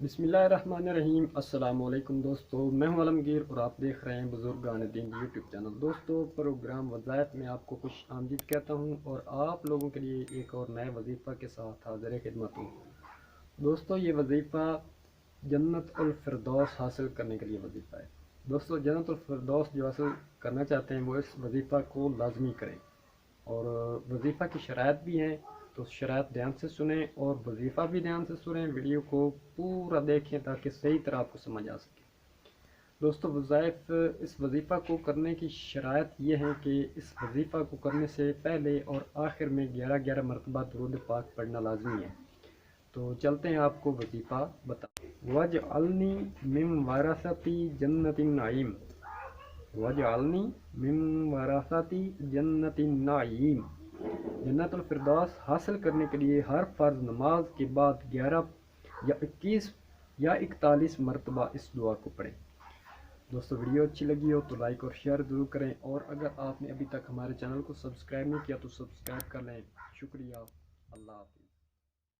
बिस्मिल्लाहिर्रहमानिर्रहीम। अस्सलाम वालेकुम दोस्तों, मैं हूं आलमगीर और आप देख रहे हैं बुजुर्गान दीन यूट्यूब चैनल। दोस्तों, प्रोग्राम वज़ाइफ में आपको खुश आमदीद कहता हूं और आप लोगों के लिए एक और नए वजीफ़ा के साथ हाज़िर खिदमत हूं। दोस्तों, ये वजीफ़ा जन्नत उल फिरदौस हासिल करने के लिए वजीफ़ा है। दोस्तों, जन्नत उल फिरदौस जो हासिल करना चाहते हैं वो इस वजीफ़ा को लाजमी करें और वजीफ़ा की शराइत भी हैं, तो शराइत ध्यान से सुने और वजीफ़ा भी ध्यान से सुने। वीडियो को पूरा देखें ताकि सही तरह आपको समझ आ सके। दोस्तों, वज़ाइफ इस वजीफ़ा को करने की शराइत ये है कि इस वजीफ़ा को करने से पहले और आखिर में 11-11 मरतबा दुरूद पाक पढ़ना लाजमी है। तो चलते हैं, आपको वजीफ़ा बता। वजअलनी मिन वरसती जन्नतिन नाईम, वजअलनी मिन वरसती जन्नतिन नाईम। जन्नतुल फिरदौस हासिल करने के लिए हर फ़र्ज नमाज के बाद 11 या 21 या 41 मरतबा इस दुआ को पढ़ें। दोस्तों, वीडियो अच्छी लगी हो तो लाइक और शेयर ज़रूर करें और अगर आपने अभी तक हमारे चैनल को सब्सक्राइब नहीं किया तो सब्सक्राइब कर लें। शुक्रिया। अल्लाह हाफ़िज़।